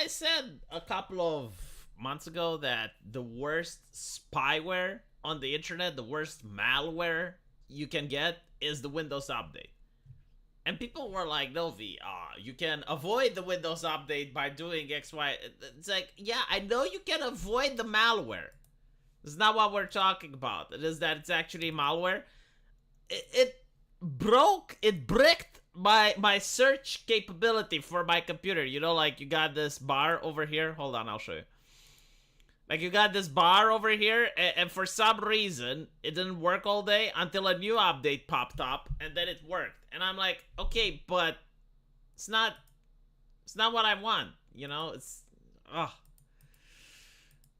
I said a couple of months ago that the worst spyware on the internet, the worst malware you can get is the Windows update. And people were like, no, V, you can avoid the Windows update by doing X, Y. It's like, yeah, I know you can avoid the malware. It's not what we're talking about. It is that it's actually malware. It bricked my search capability for my computer. You know, like you got this bar over here. Hold on, I'll show you. Like you got this bar over here, and for some reason, it didn't work all day until a new update popped up, and then it worked. And I'm like, okay, but it's not what I want, you know? It's,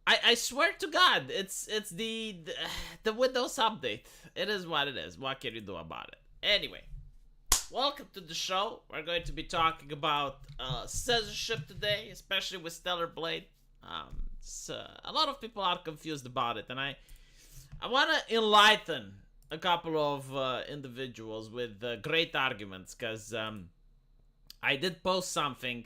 I swear to God, it's the Windows update. It is what it is. What can you do about it? Anyway, welcome to the show. We're going to be talking about censorship today, especially with Steller Blade. A lot of people are confused about it, and I want to enlighten a couple of individuals with great arguments, because I did post something,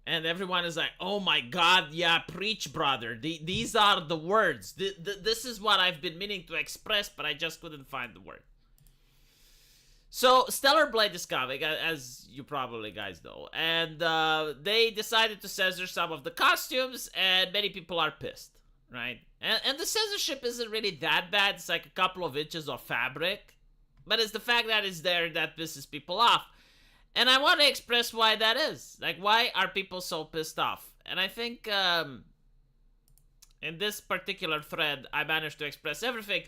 and everyone is like, oh my god, yeah, preach, brother. These are the words. This is what I've been meaning to express, but I just couldn't find the word. So, Steller Blade is coming, as you probably guys know, and they decided to censor some of the costumes, and many people are pissed, right? And the censorship isn't really that bad. It's like a couple of inches of fabric, but it's the fact that it's there that pisses people off. And I want to express why that is. Like, why are people so pissed off? And I think in this particular thread, I managed to express everything,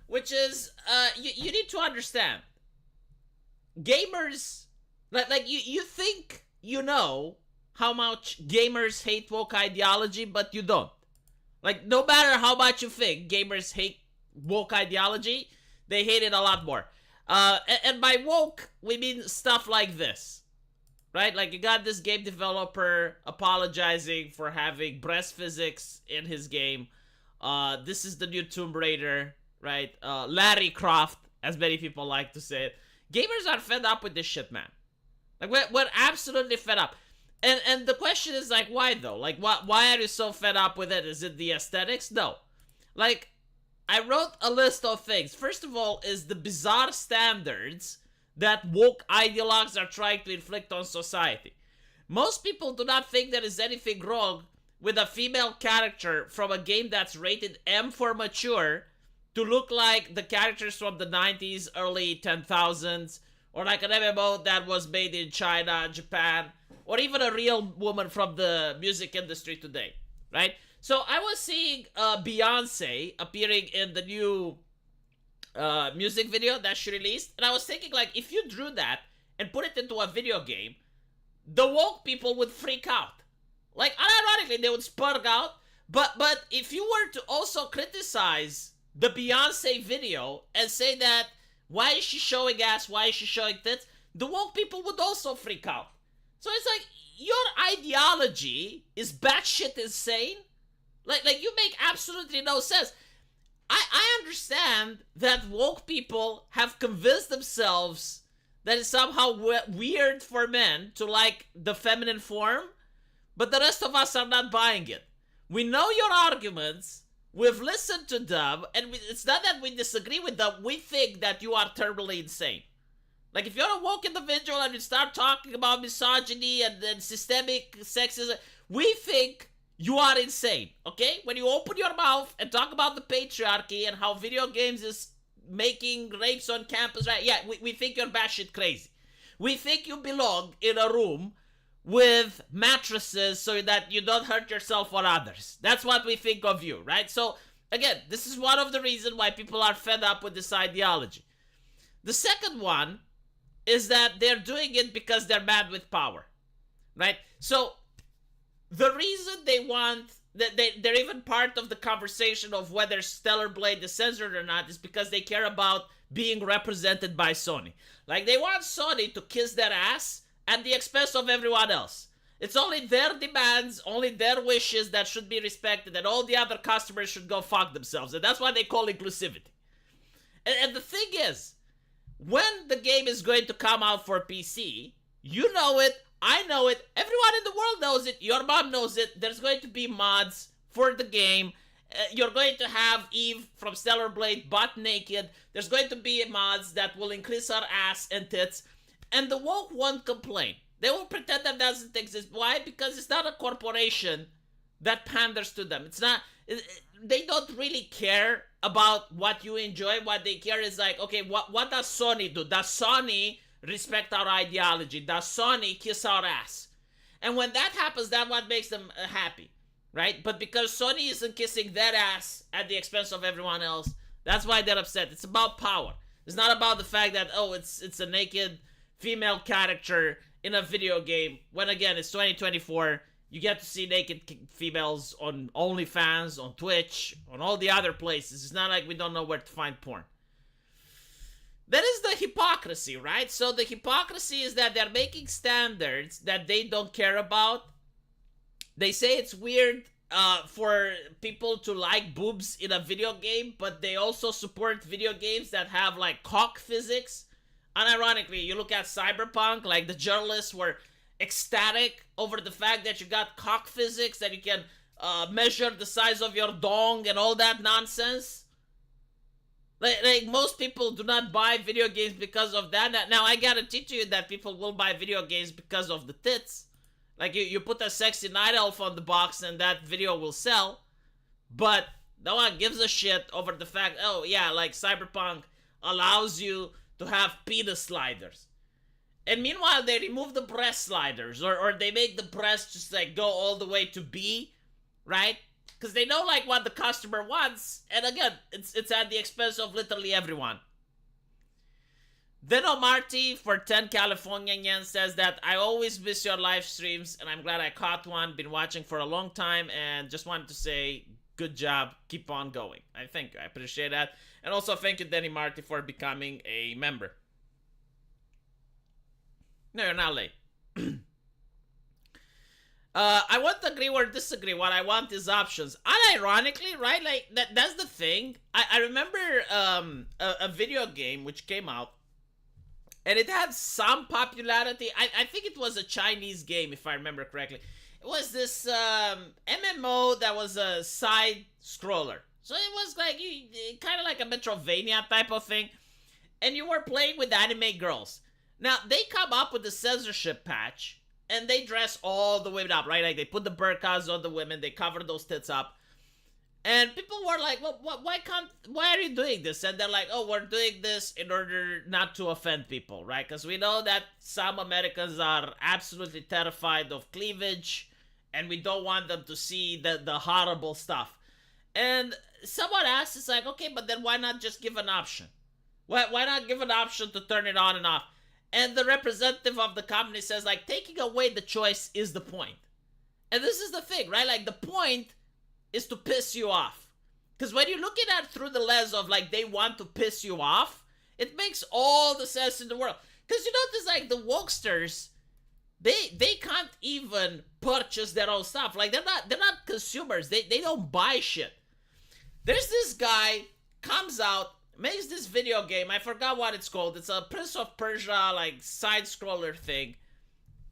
which is, you need to understand. Gamers, like you think you know how much gamers hate woke ideology, but you don't. Like, no matter how much you think gamers hate woke ideology, they hate it a lot more. And by woke, we mean stuff like this, right? Like, you got this game developer apologizing for having breast physics in his game. This is the new Tomb Raider, right? Larry Croft, as many people like to say it. Gamers are fed up with this shit, man. Like, we're absolutely fed up. And the question is, like, why, though? Like, why are you so fed up with it? Is it the aesthetics? No. Like, I wrote a list of things. First of all, is the bizarre standards that woke ideologues are trying to inflict on society. Most people do not think there is anything wrong with a female character from a game that's rated M for mature to look like the characters from the 90s, early 10,000s, or like an MMO that was made in China, Japan, or even a real woman from the music industry today, right? So I was seeing Beyonce appearing in the new music video that she released, and I was thinking, like, if you drew that and put it into a video game, the woke people would freak out. Like, unironically, they would spurg out, but if you were to also criticize the Beyonce video and say that, why is she showing ass, why is she showing tits, the woke people would also freak out. So it's like, your ideology is batshit insane. Like you make absolutely no sense. I understand that woke people have convinced themselves that it's somehow weird for men to like the feminine form, but the rest of us are not buying it. We know your arguments, we've listened to them, and it's not that we disagree with them, we think that you are terminally insane. Like, if you're a woke individual and you start talking about misogyny and then systemic sexism, we think you are insane, okay? When you open your mouth and talk about the patriarchy and how video games is making rapes on campus, right? Yeah, we think you're batshit crazy. We think you belong in a room with mattresses so that you don't hurt yourself or others. That's what we think of you, right? So, again, this is one of the reasons why people are fed up with this ideology. The second one is that they're doing it because they're mad with power, right? So, the reason they want, that they're even part of the conversation of whether Steller Blade is censored or not is because they care about being represented by Sony. Like, they want Sony to kiss their ass at the expense of everyone else. It's only their demands, only their wishes that should be respected, and all the other customers should go fuck themselves. And that's what they call inclusivity. And the thing is, when the game is going to come out for PC, you know it, I know it. Everyone in the world knows it. Your mom knows it. There's going to be mods for the game. You're going to have Eve from Stellar Blade butt naked. There's going to be mods that will increase her ass and tits. And the woke won't complain. They will pretend that doesn't exist. Why? Because it's not a corporation that panders to them. It's not... They don't really care about what you enjoy. What they care is like, okay, what does Sony do? Does Sony respect our ideology? Does Sony kiss our ass? And when that happens, that's what makes them happy, right? But because Sony isn't kissing their ass at the expense of everyone else, that's why they're upset. It's about power. It's not about the fact that, oh, it's a naked female character in a video game. When again, it's 2024. You get to see naked females on OnlyFans, on Twitch, on all the other places. It's not like we don't know where to find porn. That is the hypocrisy, right? So the hypocrisy is that they're making standards that they don't care about. They say it's weird for people to like boobs in a video game, but they also support video games that have like cock physics. Unironically, you look at Cyberpunk, like the journalists were ecstatic over the fact that you got cock physics, that you can measure the size of your dong and all that nonsense. Like most people do not buy video games because of that. Now I guarantee to you that people will buy video games because of the tits. Like you put a sexy night elf on the box and that video will sell. But no one gives a shit over the fact, oh yeah, like Cyberpunk allows you to have penis sliders. And meanwhile, they remove the breast sliders, or they make the breast just like go all the way to B, right? Because they know like what the customer wants, and again, it's at the expense of literally everyone. Then Marty for 10 California yen says that I always miss your live streams, and I'm glad I caught one. Been watching for a long time, and just wanted to say good job, keep on going. I appreciate that, and also thank you, Denny Marty, for becoming a member. No, you're not late. I won't agree or disagree. What I want is options. Unironically, right? Like, that's the thing. I remember a video game which came out, and it had some popularity. I think it was a Chinese game, if I remember correctly. It was this MMO that was a side scroller. So it was like, kind of like a Metrovania type of thing. And you were playing with anime girls. Now, they come up with the censorship patch, and they dress all the way up, right? Like, they put the burqas on the women, they cover those tits up. And people were like, well, why are you doing this? And they're like, oh, we're doing this in order not to offend people, right? Because we know that some Americans are absolutely terrified of cleavage, and we don't want them to see the horrible stuff. And someone asked, it's like, okay, but then why not just give an option? Why not give an option to turn it on and off? And the representative of the company says, like, taking away the choice is the point. And this is the thing, right? Like, the point is to piss you off. Because when you're looking at it through the lens of, like, they want to piss you off, it makes all the sense in the world. Because you notice, like, the wokesters, they can't even purchase their own stuff. Like, they're not consumers. They don't buy shit. There's this guy, comes out, makes this video game. I forgot what it's called. It's a Prince of Persia, like, side-scroller thing.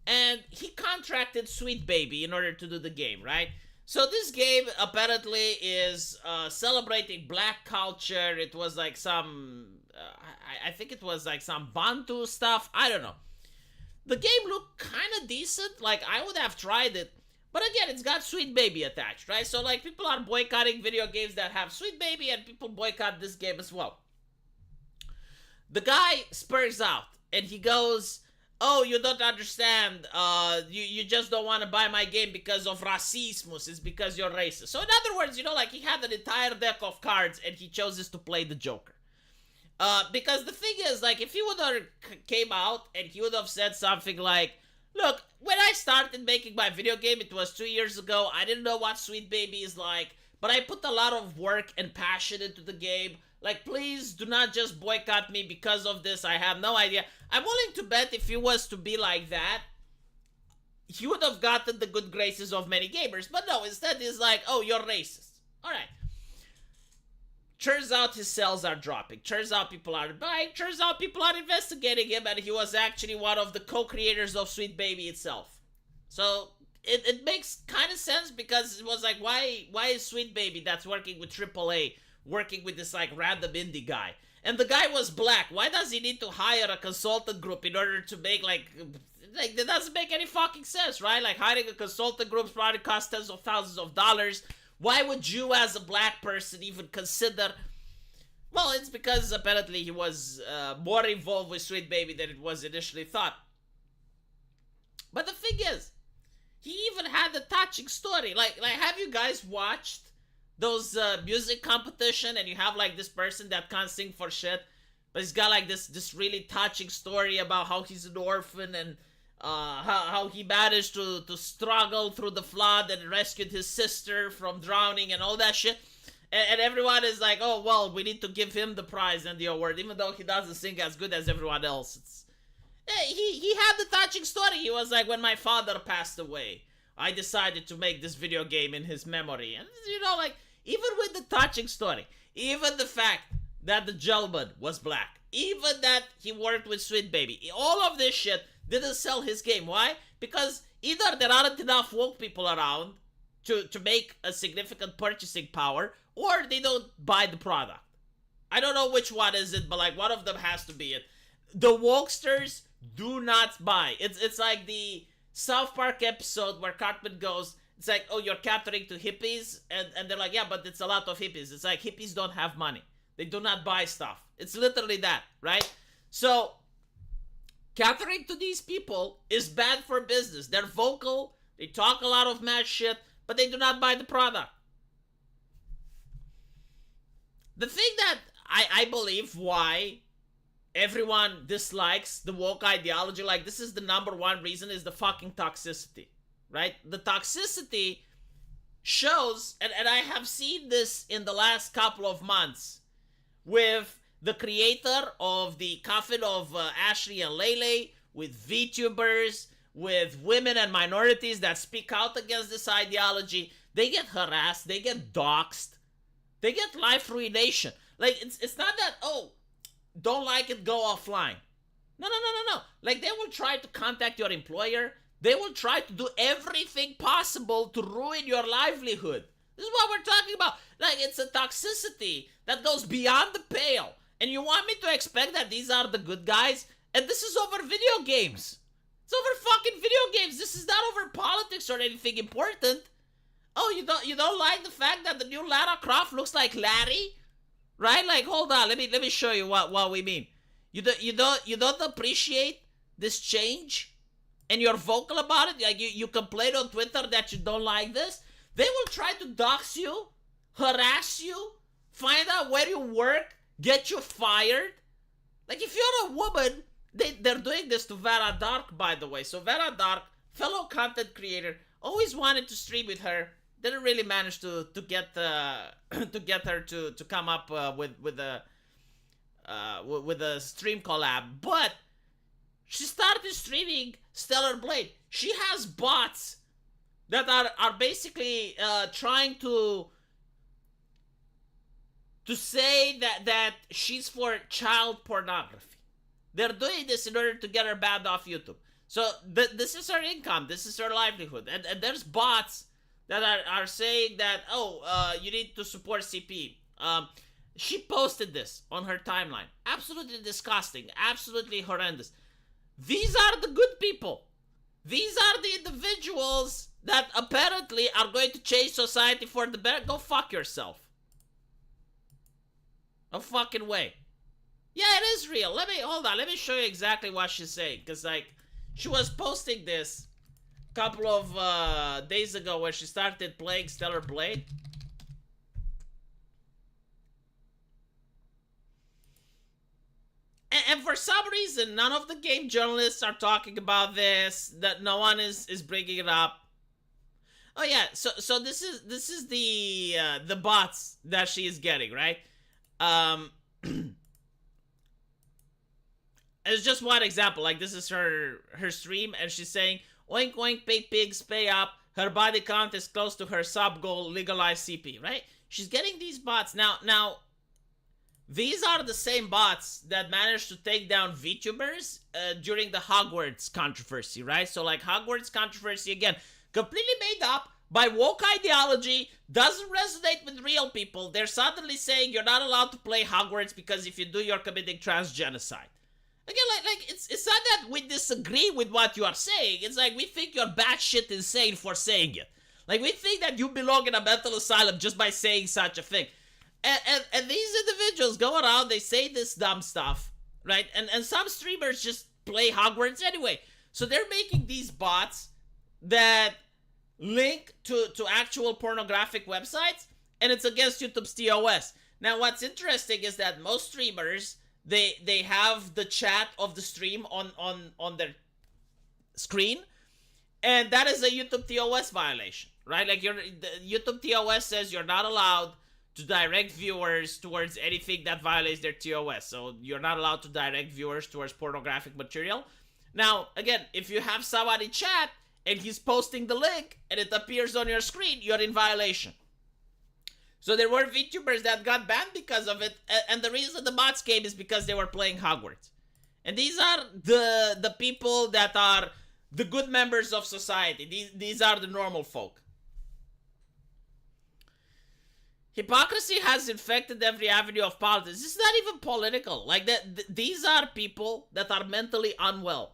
And he contracted Sweet Baby in order to do the game, right? So this game apparently is celebrating black culture. It was like some... I think it was like some Bantu stuff. I don't know. The game looked kind of decent. Like, I would have tried it. But again, it's got Sweet Baby attached, right? So, like, people are boycotting video games that have Sweet Baby, and people boycott this game as well. The guy spurs out, and he goes, oh, you don't understand. You just don't want to buy my game because of racismus. It's because you're racist. So, in other words, you know, like, he had an entire deck of cards, and he chose to play the Joker. Because the thing is, like, if he would have came out, and he would have said something like, look, when I started making my video game, it was 2 years ago. I didn't know what Sweet Baby is like, but I put a lot of work and passion into the game. Like, please do not just boycott me because of this. I have no idea. I'm willing to bet if he was to be like that, he would have gotten the good graces of many gamers. But no, instead he's like, oh, you're racist. All right. Turns out his sales are dropping. Turns out people are buying. Turns out people are investigating him, and he was actually one of the co-creators of Sweet Baby itself. So it makes kind of sense, because it was like, why is Sweet Baby, that's working with AAA, working with this like random indie guy? And the guy was black. Why does he need to hire a consultant group in order to make like that doesn't make any fucking sense, right? Like hiring a consultant group probably costs tens of thousands of dollars. Why would you, as a black person, even consider? Well, it's because apparently he was more involved with Sweet Baby than it was initially thought. But the thing is, he even had a touching story. Like have you guys watched those music competition, and you have like this person that can't sing for shit, but he's got like this really touching story about how he's an orphan, and how he managed to struggle through the flood and rescued his sister from drowning and all that shit. And everyone is like, oh, well, we need to give him the prize and the award, even though he doesn't sing as good as everyone else. He had the touching story. He was like, when my father passed away, I decided to make this video game in his memory. And, you know, like, even with the touching story, even the fact that the gentleman was black, even that he worked with Sweet Baby, all of this shit didn't sell his game. Why? Because either there aren't enough woke people around to make a significant purchasing power, or they don't buy the product. I don't know which one is it, but like one of them has to be it. The wokesters do not buy. It's like the South Park episode where Cartman goes, it's like, oh, you're catering to hippies? And they're like, yeah, but it's a lot of hippies. It's like, hippies don't have money. They do not buy stuff. It's literally that, right? So catering to these people is bad for business. They're vocal, they talk a lot of mad shit, but they do not buy the product. The thing that I believe why everyone dislikes the woke ideology, like this is the number one reason, is the fucking toxicity, right? The toxicity shows, and I have seen this in the last couple of months with the creator of the Coffin of Ashley and Lele, with VTubers, with women and minorities that speak out against this ideology. They get harassed, they get doxxed, they get life ruination. Like, it's not that, oh, don't like it, go offline. No. Like, they will try to contact your employer. They will try to do everything possible to ruin your livelihood. This is what we're talking about. Like, it's a toxicity that goes beyond the pale. And you want me to expect that these are the good guys? And this is over video games. It's over fucking video games. This is not over politics or anything important. Oh, you don't like the fact that the new Lara Croft looks like Larry? Right? Like, hold on, let me show you what we mean. You don't appreciate this change, and you're vocal about it. Like you complain on Twitter that you don't like this. They will try to dox you, harass you, find out where you work, get you fired. Like, if you're a woman, they're doing this to Vera Dark, by the way. So Vera Dark, fellow content creator, always wanted to stream with her. Didn't really manage to get to get her to come up with a stream collab, but she started streaming Steller Blade. She has bots that are basically trying to say that she's for child pornography. They're doing this in order to get her banned off YouTube. So this is her income. This is her livelihood. And there's bots that are saying that, you need to support CP. She posted this on her timeline. Absolutely disgusting. Absolutely horrendous. These are the good people. These are the individuals that apparently are going to change society for the better. Go fuck yourself. No fucking way. Yeah, it is real. Hold on. Let me show you exactly what she's saying. Because, like, she was posting this couple of days ago when she started playing Steller Blade. And for some reason, none of the game journalists are talking about this. That no one is bringing it up. Oh yeah, so this is the bots that she is getting, right? It's just one example. Like, this is her stream, and she's saying, oink oink, pay pigs, pay up. Her body count is close to her sub goal, legalize CP, right? She's getting these bots. Now, These are the same bots that managed to take down VTubers during the Hogwarts controversy, right? So, like, Hogwarts controversy, again, completely made up by woke ideology, doesn't resonate with real people. They're suddenly saying you're not allowed to play Hogwarts because if you do, you're committing transgenocide. Again, it's not that we disagree with what you are saying. It's like we think you're batshit insane for saying it. Like, we think that you belong in a mental asylum just by saying such a thing. And these individuals go around, they say this dumb stuff, right? And some streamers just play Hogwarts anyway. So they're making these bots that link to actual pornographic websites, and it's against YouTube's TOS. Now, what's interesting is that most streamers, they have the chat of the stream on their screen, and that is a YouTube TOS violation, right? Like, the YouTube TOS says you're not allowed to direct viewers towards anything that violates their TOS. So you're not allowed to direct viewers towards pornographic material. Now, again, if you have somebody chat and he's posting the link and it appears on your screen, you're in violation. So there were VTubers that got banned because of it, and the reason the bots came is because they were playing Hogwarts. And these are the people that are the good members of society. These are the normal folk. Hypocrisy has infected every avenue of politics. It's not even political. Like, these are people that are mentally unwell.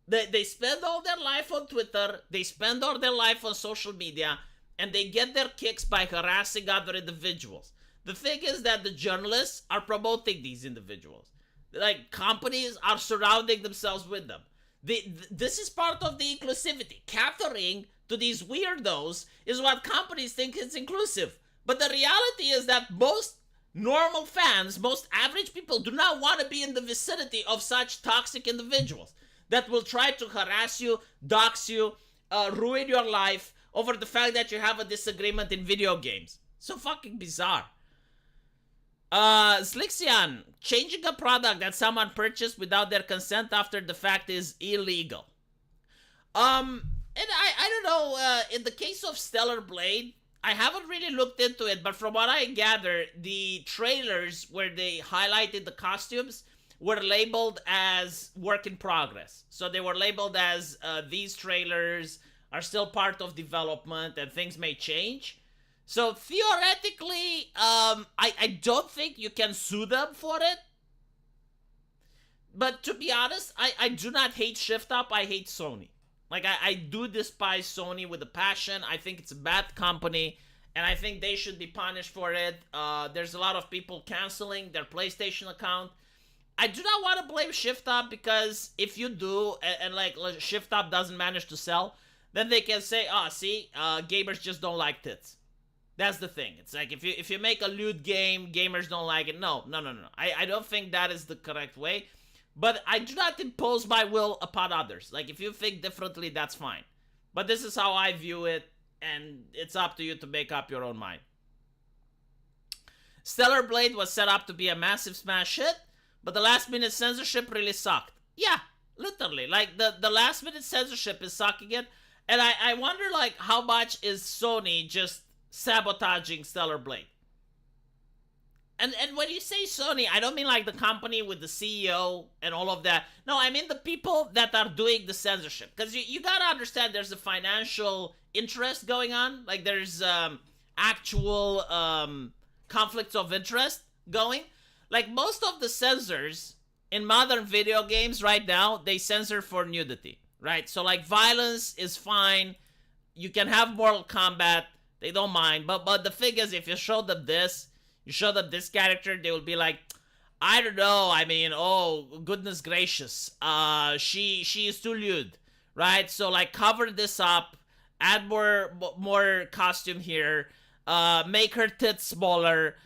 They spend all their life on Twitter, they spend all their life on social media, and they get their kicks by harassing other individuals. The thing is that the journalists are promoting these individuals. Like, companies are surrounding themselves with them. This is part of the inclusivity. Catering to these weirdos is what companies think is inclusive. But the reality is that most normal fans, most average people, do not want to be in the vicinity of such toxic individuals that will try to harass you, dox you, ruin your life over the fact that you have a disagreement in video games. So fucking bizarre. Slixian, changing a product that someone purchased without their consent after the fact is illegal. And I don't know, in the case of Steller Blade, I haven't really looked into it, but from what I gather, the trailers where they highlighted the costumes were labeled as work in progress. So they were labeled as these trailers are still part of development and things may change. So theoretically, I don't think you can sue them for it. But to be honest, I do not hate ShiftUp, I hate Sony. Like, I do despise Sony with a passion. I think it's a bad company, and I think they should be punished for it. There's a lot of people canceling their PlayStation account. I do not want to blame ShiftUp, because if you do, and like ShiftUp doesn't manage to sell, then they can say, oh, see, gamers just don't like tits. That's the thing. It's like, if you make a lewd game, gamers don't like it. No. I don't think that is the correct way. But I do not impose my will upon others. Like, if you think differently, that's fine. But this is how I view it, and it's up to you to make up your own mind. Steller Blade was set up to be a massive smash hit, but the last-minute censorship really sucked. Yeah, literally. Like, the last-minute censorship is sucking it, and I wonder, like, how much is Sony just sabotaging Steller Blade? And when you say Sony, I don't mean like the company with the CEO and all of that. No, I mean the people that are doing the censorship. Because you gotta understand there's a financial interest going on. Like, there's actual conflicts of interest going. Like, most of the censors in modern video games right now, they censor for nudity, right? So, like, violence is fine. You can have Mortal Kombat. They don't mind. But the thing is, if you show them this, you show them this character, they will be like, I don't know, I mean, oh, goodness gracious, she is too lewd, right? So, like, cover this up, add more costume here, make her tits smaller,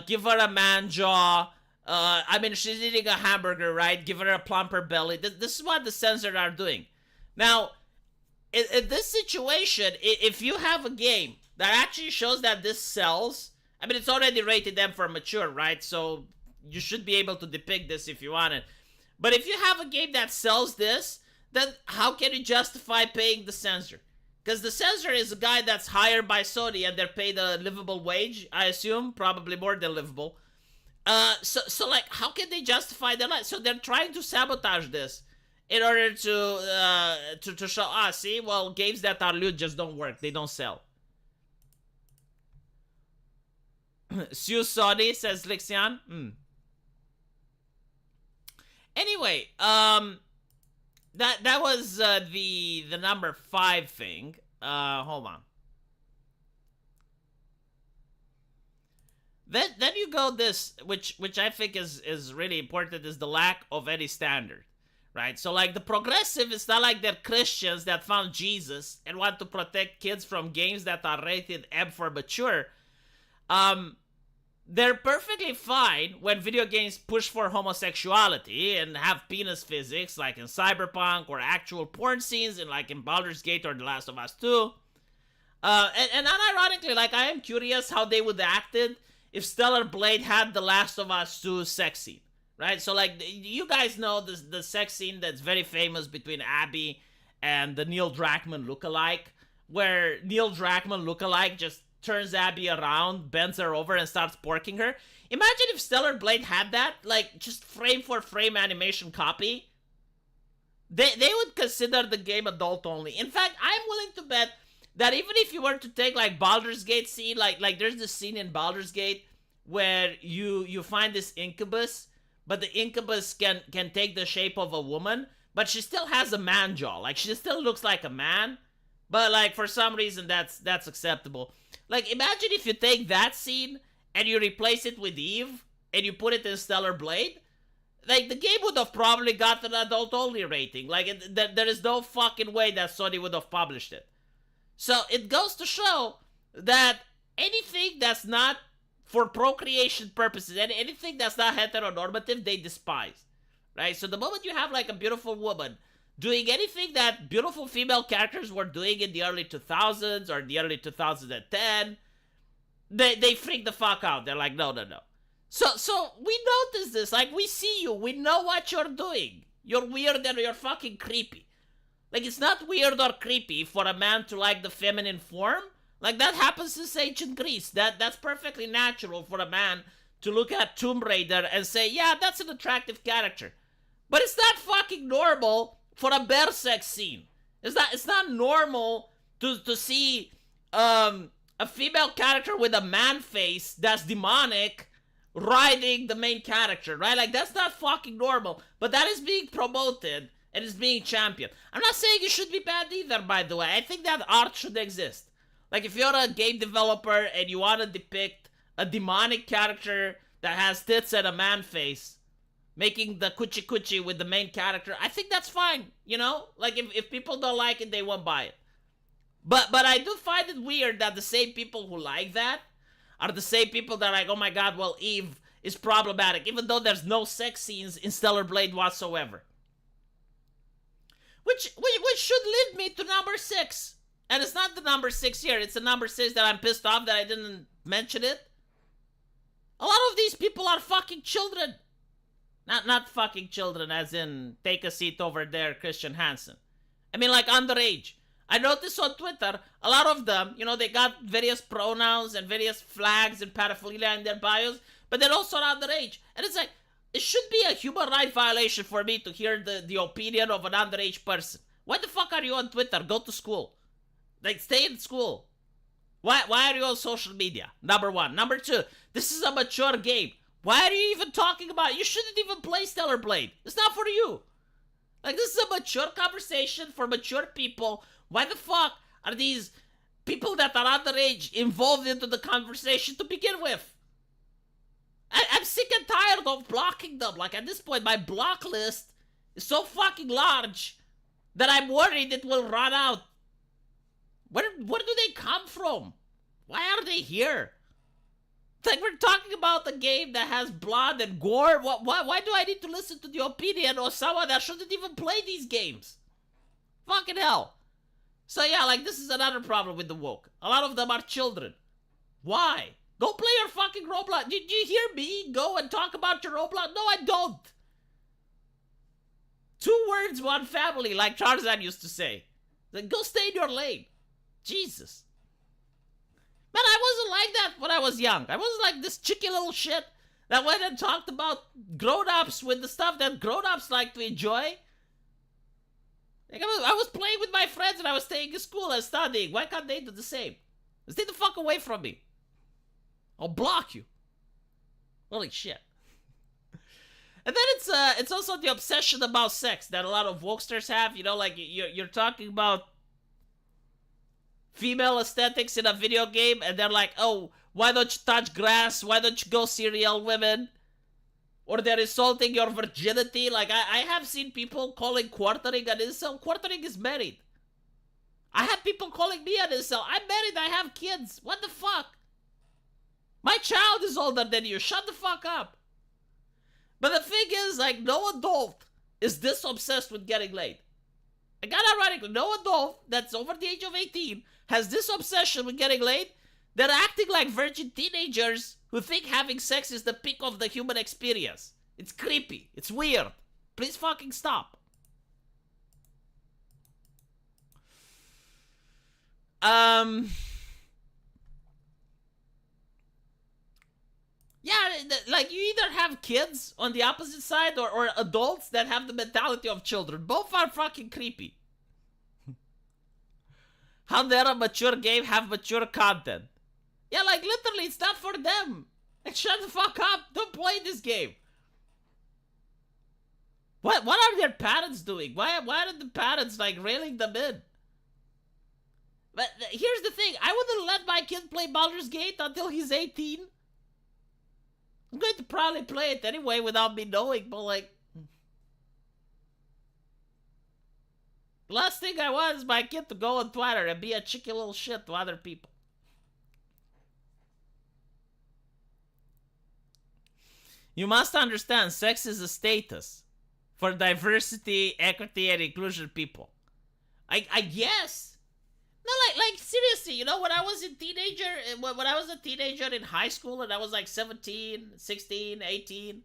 give her a man jaw, I mean, she's eating a hamburger, right? Give her a plumper belly. This is what the censors are doing. Now, in this situation, if you have a game that actually shows that this sells, I mean, it's already rated M for mature, right? So you should be able to depict this if you want it. But if you have a game that sells this, then how can you justify paying the censor? Because the censor is a guy that's hired by Sony and they're paid a livable wage, I assume. Probably more than livable. So like, how can they justify their life? So they're trying to sabotage this in order to show, see, well, games that are lewd just don't work. They don't sell. Sue Sony, says Lixian. Anyway, that was the number 5 thing. Hold on. Then you go this, which I think is really important, is the lack of any standard, right? So like the progressive, it's not like they're Christians that found Jesus and want to protect kids from games that are rated M for mature. They're perfectly fine when video games push for homosexuality and have penis physics, like in Cyberpunk, or actual porn scenes, in like in Baldur's Gate or The Last of Us 2. And unironically, like, I am curious how they would have acted if Stellar Blade had The Last of Us 2 sex scene, right? So like, you guys know the sex scene that's very famous between Abby and the Neil Druckmann lookalike, where Neil Druckmann lookalike just turns Abby around, bends her over, and starts porking her. Imagine if Stellar Blade had that, like, just frame for frame animation copy. They would consider the game adult only. In fact, I'm willing to bet that even if you were to take, like, Baldur's Gate scene, like there's this scene in Baldur's Gate where you find this incubus, but the incubus can take the shape of a woman, but she still has a man jaw. Like, she still looks like a man, but, like, for some reason that's acceptable. Like, imagine if you take that scene and you replace it with Eve and you put it in Stellar Blade. Like, the game would have probably got an adult-only rating. Like, there is no fucking way that Sony would have published it. So, it goes to show that anything that's not for procreation purposes, and anything that's not heteronormative, they despise. Right? So, the moment you have, like, a beautiful woman doing anything that beautiful female characters were doing in the early 2000s or the early 2010, they freak the fuck out. They're like, no. So we notice this. Like, we see you. We know what you're doing. You're weird and you're fucking creepy. Like, it's not weird or creepy for a man to like the feminine form. Like, that happens since ancient Greece. That's perfectly natural for a man to look at Tomb Raider and say, yeah, that's an attractive character. But it's not fucking normal for a bear sex scene. It's not normal to see a female character with a man face that's demonic riding the main character, right? Like, that's not fucking normal. But that is being promoted and is being championed. I'm not saying it should be bad either, by the way. I think that art should exist. Like, if you're a game developer and you want to depict a demonic character that has tits and a man face, making the coochie with the main character, I think that's fine, you know? Like, if people don't like it, they won't buy it. But I do find it weird that the same people who like that are the same people that are like, oh my god, well, Eve is problematic, even though there's no sex scenes in Stellar Blade whatsoever. Which should lead me to number 6. And it's not the number 6 here, it's the number 6 that I'm pissed off that I didn't mention it. A lot of these people are fucking children. Not fucking children as in take a seat over there, Christian Hansen. I mean, like, underage. I noticed on Twitter, a lot of them, you know, they got various pronouns and various flags and paraphernalia in their bios, but they're also underage. And it's like, it should be a human right violation for me to hear the opinion of an underage person. Why the fuck are you on Twitter? Go to school. Like, stay in school. Why are you on social media? Number 1. Number 2, this is a mature game. Why are you even talking about it? You shouldn't even play Stellar Blade. It's not for you. Like, this is a mature conversation for mature people. Why the fuck are these people that are underage involved into the conversation to begin with? I'm sick and tired of blocking them. Like, at this point, my block list is so fucking large that I'm worried it will run out. Where do they come from? Why are they here? It's like, we're talking about a game that has blood and gore. Why do I need to listen to the opinion of someone that shouldn't even play these games? Fucking hell. So yeah, like, this is another problem with the woke. A lot of them are children. Why? Go play your fucking Roblox. Did you hear me go and talk about your Roblox? No, I don't. 2 words, 1 family, like Tarzan used to say. Then go stay in your lane. Jesus. Man, I wasn't like that when I was young. I wasn't like this chicky little shit That went and talked about grown-ups with the stuff that grown-ups like to enjoy. Like I was playing with my friends and I was staying in school and studying. Why can't they do the same? Stay the fuck away from me. I'll block you. Holy shit. And then it's also the obsession about sex that a lot of wokesters have. You know, like you're talking about female aesthetics in a video game, and they're like, oh, why don't you touch grass? Why don't you go see real women? Or they're insulting your virginity. Like, I have seen people calling quartering an incel. Quartering is married. I have people calling me an incel. I'm married, I have kids. What the fuck? My child is older than you. Shut the fuck up. But the thing is, like, no adult is this obsessed with getting laid. Again, ironically, no adult that's over the age of 18 has this obsession with getting laid. They're acting like virgin teenagers who think having sex is the peak of the human experience. It's creepy. It's weird. Please fucking stop. Yeah, like you either have kids on the opposite side or adults that have the mentality of children. Both are fucking creepy. How dare a mature game have mature content? Yeah, like literally, it's not for them. Like, shut the fuck up. Don't play this game. What are their parents doing? Why are the parents like railing them in? But here's the thing. I wouldn't let my kid play Baldur's Gate until he's 18. I'm going to probably play it anyway without me knowing, but like... The last thing I want is my kid to go on Twitter and be a cheeky little shit to other people. You must understand, sex is a status for diversity, equity, and inclusion people. I guess. No, like seriously, you know, when I was a teenager in high school and I was like 17, 16, 18,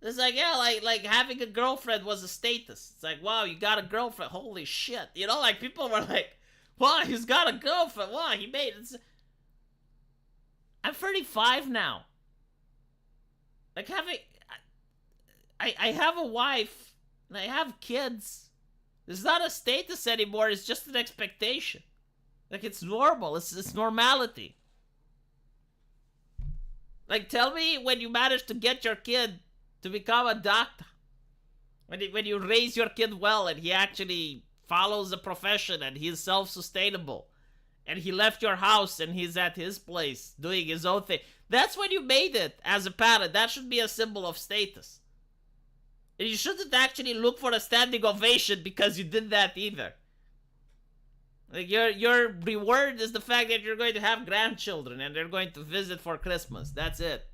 it's like, yeah, like having a girlfriend was a status. It's like, wow, you got a girlfriend. Holy shit. You know, like people were like, wow, he's got a girlfriend. Wow, he made it. I'm 35 now. Like having, I have a wife and I have kids. It's not a status anymore. It's just an expectation. Like it's normal. It's normality. Like tell me when you manage to get your kid to become a doctor. When you raise your kid well and he actually follows the profession and he's self-sustainable. And he left your house and he's at his place doing his own thing. That's when you made it as a parent. That should be a symbol of status. And you shouldn't actually look for a standing ovation because you did that either. Like your reward is the fact that you're going to have grandchildren and they're going to visit for Christmas. That's it.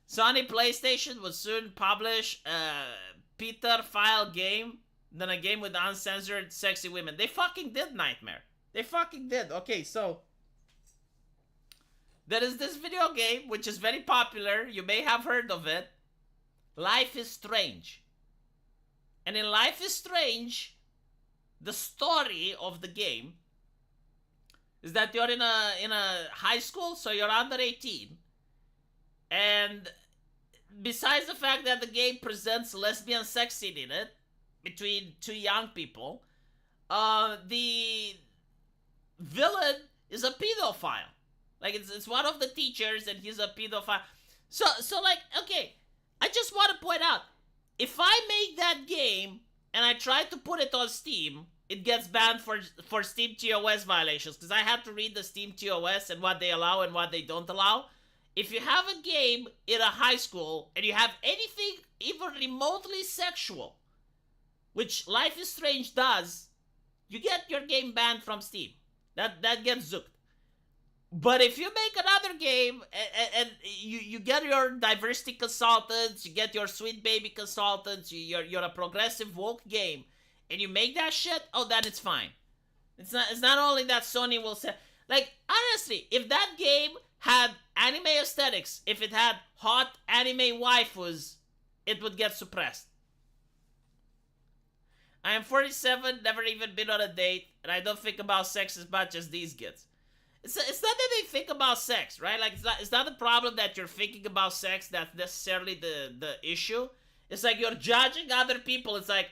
Sony PlayStation will soon publish a Peter file game, then a game with uncensored sexy women. They fucking did, Nightmare. They fucking did. Okay, so there is this video game which is very popular. You may have heard of it. Life is Strange. And in Life is Strange, the story of the game is that you're in a high school, so you're under 18. And besides the fact that the game presents lesbian sex scene in it between two young people, the villain is a pedophile. Like it's one of the teachers and he's a pedophile. So like, okay, I just want to point out, if I make that game and I try to put it on Steam, it gets banned for Steam TOS violations, because I have to read the Steam TOS and what they allow and what they don't allow. If you have a game in a high school and you have anything even remotely sexual, which Life is Strange does, you get your game banned from Steam. That gets zooked. But if you make another game and you get your diversity consultants, you get your sweet baby consultants, you're a progressive woke game, and you make that shit, oh, then it's fine. It's not only that Sony will say, like, honestly, if that game had anime aesthetics, if it had hot anime waifus, it would get suppressed. I am 47, never even been on a date, and I don't think about sex as much as these kids. It's not that they think about sex, right? Like it's not the problem that you're thinking about sex that's necessarily the issue. It's like you're judging other people. It's like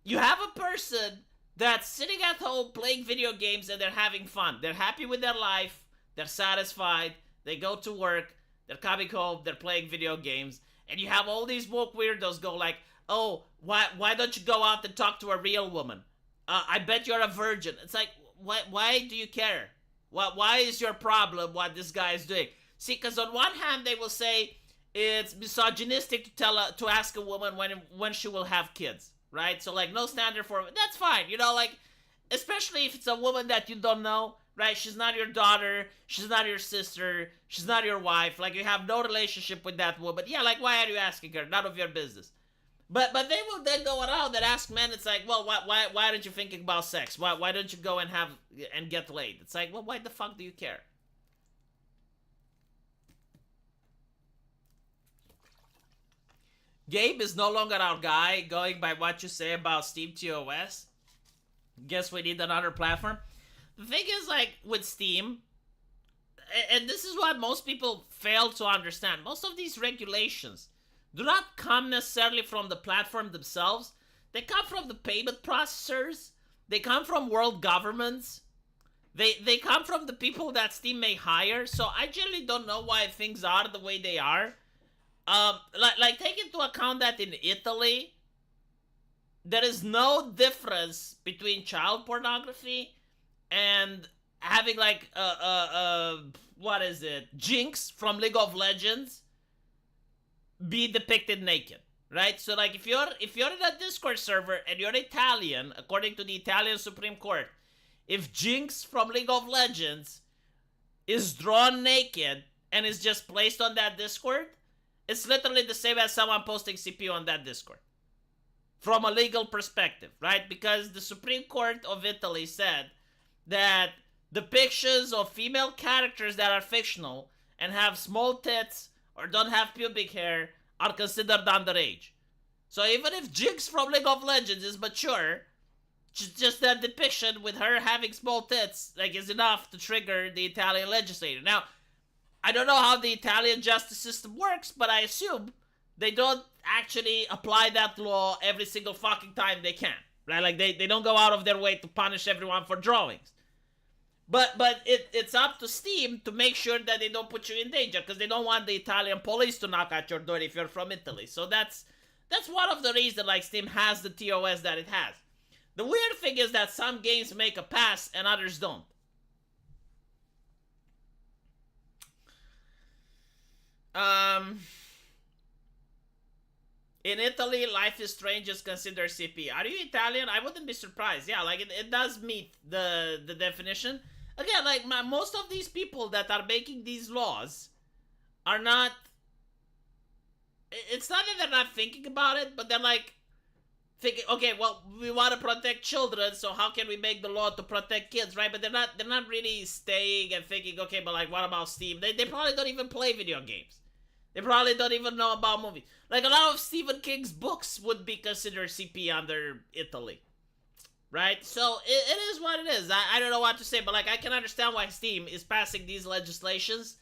you have a person that's sitting at home playing video games and they're having fun. They're happy with their life. They're satisfied. They go to work. They're coming home. They're playing video games. And you have all these woke weirdos go like, oh, why don't you go out and talk to a real woman? I bet you're a virgin. It's like, why do you care? Why is your problem what this guy is doing? See, because on one hand, they will say it's misogynistic to ask a woman when she will have kids, right? So, like, no standard for... That's fine, you know, like, especially if it's a woman that you don't know, right? She's not your daughter. She's not your sister. She's not your wife. Like, you have no relationship with that woman. Yeah, like, why are you asking her? None of your business. But they will then go around and ask men. It's like, well, why aren't you thinking about sex? Why don't you go and get laid? It's like, well, why the fuck do you care? Gabe is no longer our guy. Going by what you say about Steam TOS, guess we need another platform. The thing is, like with Steam, and this is what most people fail to understand. Most of these regulations do not come necessarily from the platform themselves. They come from the payment processors. They come from world governments. They come from the people that Steam may hire. So I generally don't know why things are the way they are. Like take into account that in Italy, there is no difference between child pornography and having like what is it, Jinx from League of Legends be depicted naked, right? So like if you're in a Discord server and you're Italian, according to the Italian Supreme Court, if Jinx from League of Legends is drawn naked and is just placed on that Discord, it's literally the same as someone posting CPU on that Discord. From a legal perspective, right? Because the Supreme Court of Italy said that depictions of female characters that are fictional and have small tits or don't have pubic hair are considered underage. So even if Jinx from League of Legends is mature, just that depiction with her having small tits like is enough to trigger the Italian legislature. Now, I don't know how the Italian justice system works, but I assume they don't actually apply that law every single fucking time they can, right? Like they don't go out of their way to punish everyone for drawings. But it's up to Steam to make sure that they don't put you in danger, because they don't want the Italian police to knock at your door if you're from Italy. So that's one of the reasons like Steam has the TOS that it has. The weird thing is that some games make a pass and others don't. In Italy, Life is Strange is considered CP. Are you Italian? I wouldn't be surprised. Yeah, like it does meet the definition. Again, like most of these people that are making these laws are not... It's not that they're not thinking about it, but they're like thinking, okay, well, we want to protect children, so how can we make the law to protect kids, right? But they're not really staying and thinking, okay, but like what about Steam? They probably don't even play video games. They probably don't even know about movies. Like a lot of Stephen King's books would be considered CP under Italy. Right? So it is what it is. I don't know what to say, but like I can understand why Steam is passing these legislations.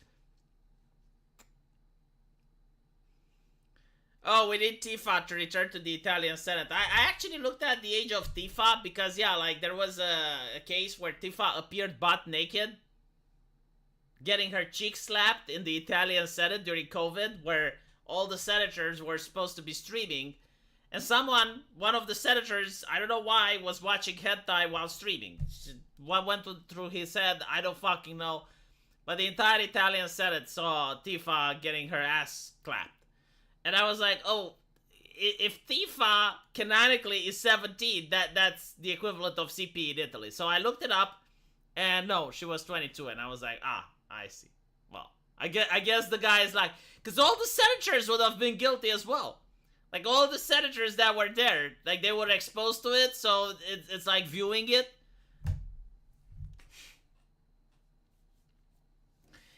Oh, we need Tifa to return to the Italian Senate. I actually looked at the age of Tifa because, yeah, like there was a case where Tifa appeared butt naked, getting her cheek slapped in the Italian Senate during COVID, where all the senators were supposed to be streaming. And one of the senators, I don't know why, was watching hentai while streaming. What went through his head, I don't fucking know. But the entire Italian Senate saw Tifa getting her ass clapped. And I was like, oh, if Tifa canonically is 17, that's the equivalent of CP in Italy. So I looked it up, and no, she was 22. And I was like, I see. Well, I guess the guy is like... Because all the senators would have been guilty as well. Like, all the senators that were there, like, they were exposed to it, so it's like viewing it.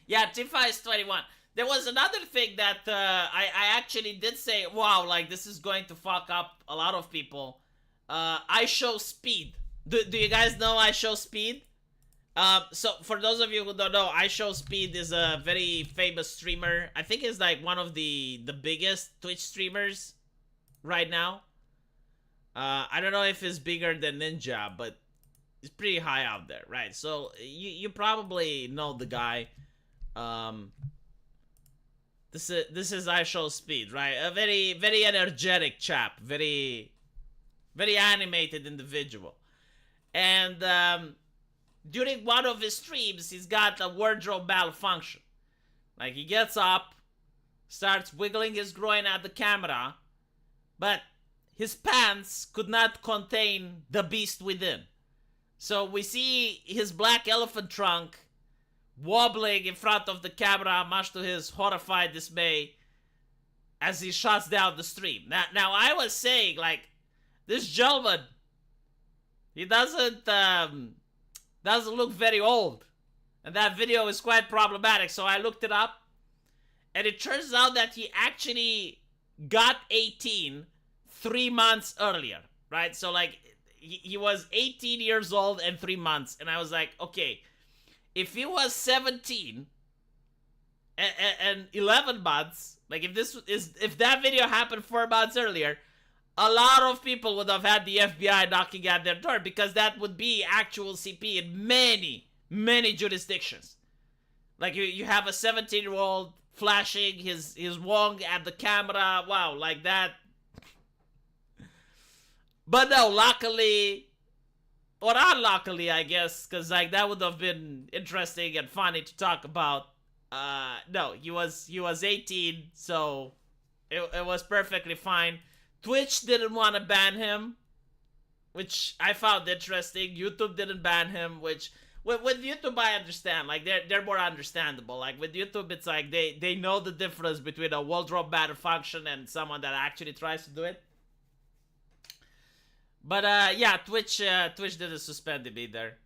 Yeah, Tifa is 21. There was another thing that I actually did say, wow, like, this is going to fuck up a lot of people. I Show Speed. Do you guys know I Show Speed? So for those of you who don't know, I Show Speed is a very famous streamer. I think he's like one of the biggest Twitch streamers right now. I don't know if he's bigger than Ninja, but he's pretty high out there, right? So you probably know the guy. This is I Show Speed, right? A very energetic chap, very animated individual, and during one of his streams, he's got a wardrobe malfunction. Like, he gets up, starts wiggling his groin at the camera, but his pants could not contain the beast within. So we see his black elephant trunk wobbling in front of the camera, much to his horrified dismay, as he shuts down the stream. Now I was saying, like, this gentleman, he doesn't look very old. And that video is quite problematic, so I looked it up. And it turns out that he actually got 18 3 months earlier, right? So, like, he was 18 years old and 3 months. And I was like, okay, if he was 17 and 11 months, like, if that video happened 4 months earlier, a lot of people would have had the FBI knocking at their door, because that would be actual CP in many jurisdictions. Like, you have a 17-year-old flashing his wong at the camera. Wow, like that. But no, luckily, or unluckily, I guess, because, like, that would have been interesting and funny to talk about. No, he was 18, so it was perfectly fine. Twitch didn't want to ban him, which I found interesting. YouTube didn't ban him, which with YouTube I understand. Like, they're more understandable. Like, with YouTube, it's like they know the difference between a wardrobe malfunction and someone that actually tries to do it. But yeah, Twitch didn't suspend him either.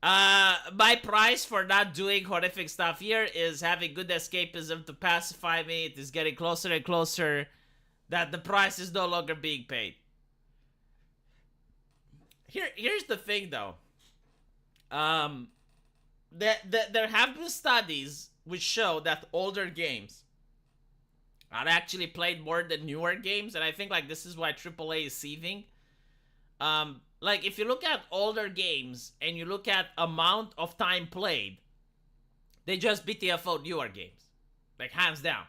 My price for not doing horrific stuff here is having good escapism to pacify me. It is getting closer and closer that the price is no longer being paid. Here's the thing, though. There have been studies which show that older games are actually played more than newer games, and I think, like, this is why AAA is seething. Like, if you look at older games and you look at amount of time played, they just BTFO newer games, like, hands down.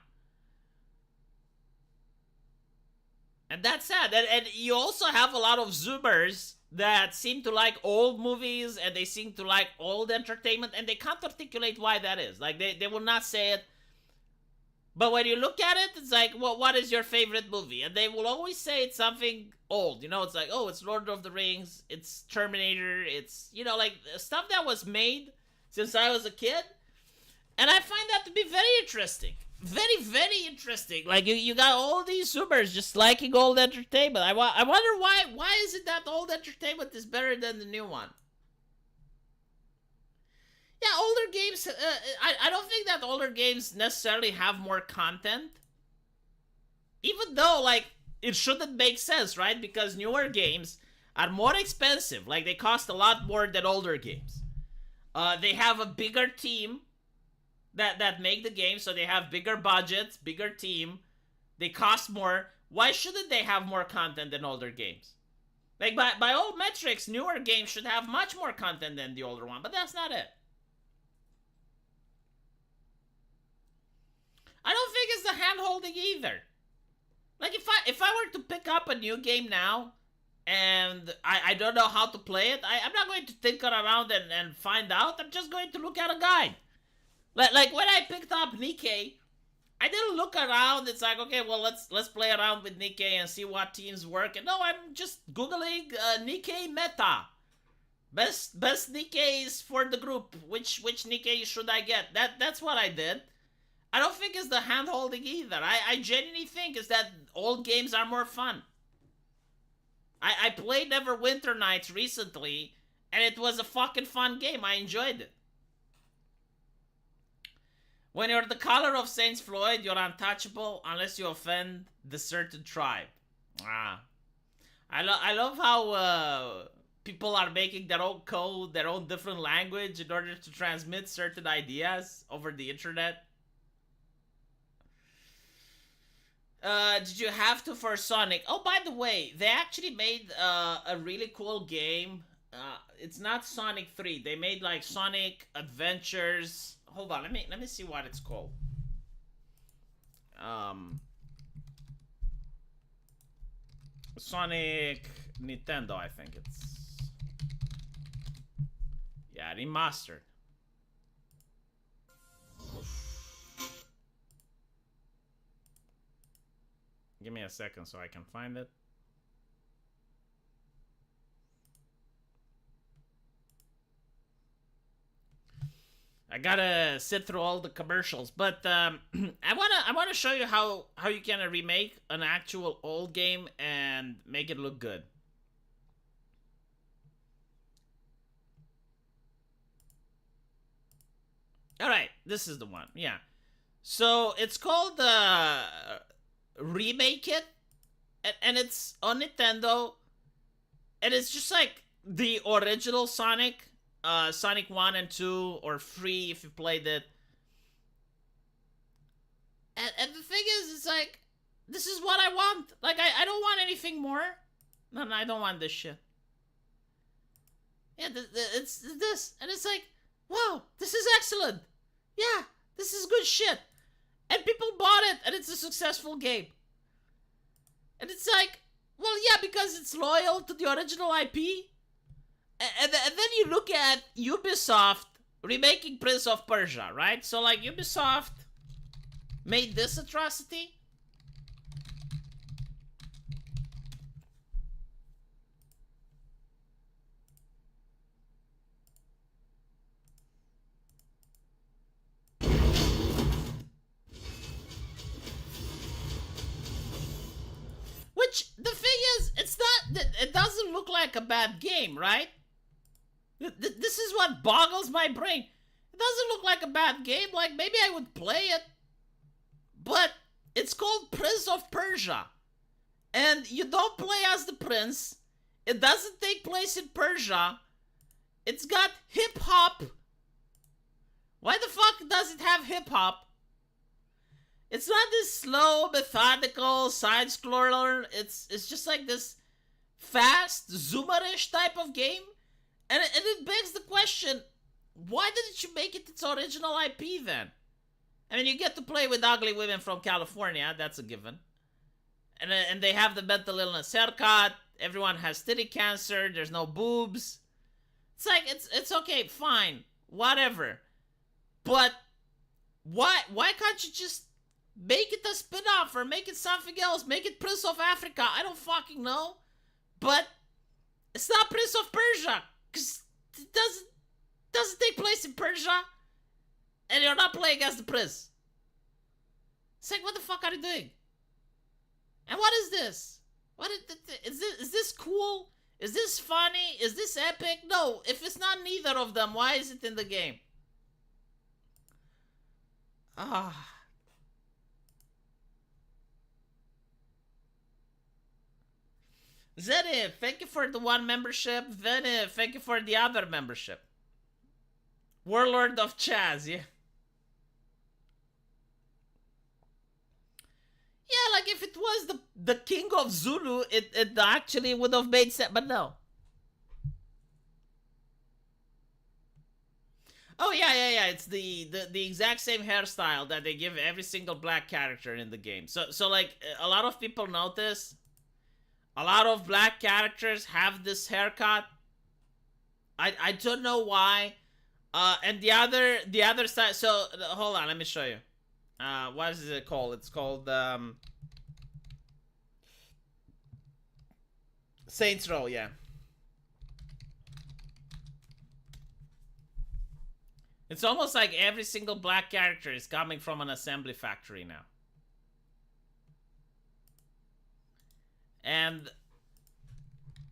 And that's sad. And you also have a lot of Zoomers that seem to like old movies, and they seem to like old entertainment, and they can't articulate why that is. Like, they will not say it. But when you look at it, it's like, well, what is your favorite movie? And they will always say it's something old. You know, it's like, oh, it's Lord of the Rings, it's Terminator, it's, you know, like, stuff that was made since I was a kid. And I find that to be very interesting. Very interesting. Like, you got all these Zoomers just liking old entertainment. I wonder why is it that old entertainment is better than the new one? Yeah, older games, I don't think that older games necessarily have more content. Even though, like, it shouldn't make sense, right? Because newer games are more expensive. Like, they cost a lot more than older games. They have a bigger team that make the game, so they have bigger budgets, bigger team. They cost more. Why shouldn't they have more content than older games? Like, by all metrics, newer games should have much more content than the older one, but that's not it. I don't think it's the hand-holding either. Like, if I were to pick up a new game now, and I don't know how to play it, I'm not going to tinker around and find out. I'm just going to look at a guide. Like when I picked up Nikkei, I didn't look around. It's like, okay, well, let's play around with Nikkei and see what teams work. And no, I'm just Googling Nikkei meta. Best Nikkeis for the group. Which Nikkei should I get? That's what I did. I don't think it's the hand-holding either. I genuinely think it's that old games are more fun. I played Neverwinter Nights recently, and it was a fucking fun game. I enjoyed it. When you're the color of Saint Floyd, you're untouchable unless you offend the certain tribe. I love how people are making their own code, their own different language in order to transmit certain ideas over the internet. Did you have to for Sonic? Oh, by the way, they actually made a really cool game. It's not Sonic 3. They made like Sonic Adventures. Hold on, let me see what it's called. Sonic Nintendo, I think it's. Yeah, remastered. Give me a second so I can find it. I gotta sit through all the commercials, but I wanna show you how you can remake an actual old game and make it look good. All right, this is the one. Yeah, so it's called Remake It, and it's on Nintendo, and it's just like the original Sonic. Sonic 1 and 2, or 3 if you played it. And the thing is, it's like, this is what I want. Like, I don't want anything more. No, I don't want this shit. Yeah, it's this. And it's like, wow, this is excellent. Yeah, this is good shit. And people bought it, and it's a successful game. And it's like, well, yeah, because it's loyal to the original IP. And then you look at Ubisoft remaking Prince of Persia, right? So, like, Ubisoft made this atrocity. Which, the thing is, it's not, it doesn't look like a bad game, right? This is what boggles my brain. It doesn't look like a bad game. Like, maybe I would play it. But it's called Prince of Persia. And you don't play as the prince. It doesn't take place in Persia. It's got hip-hop. Why the fuck does it have hip-hop? It's not this slow, methodical side-scroller. It's just like this fast, zoomerish type of game. And it begs the question, why didn't you make it its original IP then? I mean, you get to play with ugly women from California, that's a given. And they have the mental illness haircut, everyone has titty cancer, there's no boobs. It's like, it's okay, fine, whatever. But why can't you just make it a spin-off or make it something else? Make it Prince of Africa, I don't fucking know. But it's not Prince of Persia. Because it doesn't take place in Persia, and you're not playing as the prince. It's like, what the fuck are you doing? And what is this? Is this cool? Is this funny? Is this epic? No, if it's not neither of them, why is it in the game? Zeddy, thank you for the one membership. Then thank you for the other membership. Warlord of Chaz, yeah. Yeah, like if it was the King of Zulu, it actually would have made sense, but no. Oh yeah. It's the exact same hairstyle that they give every single black character in the game. So like a lot of people notice. A lot of black characters have this haircut. I don't know why. And the other side. So hold on, let me show you. What is it called? It's called Saints Row. Yeah. It's almost like every single black character is coming from an assembly factory now. And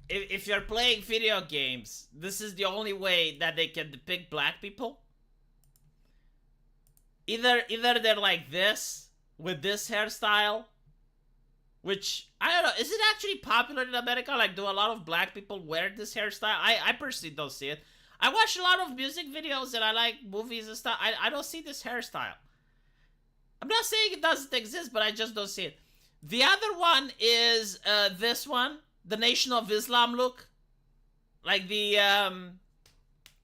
if you're playing video games, this is the only way that they can depict black people. Either they're like this, with this hairstyle, which I don't know. Is it actually popular in America? Like, do a lot of black people wear this hairstyle? I personally don't see it. I watch a lot of music videos and I like movies and stuff. I don't see this hairstyle. I'm not saying it doesn't exist, but I just don't see it. The other one is this one, the Nation of Islam look, like the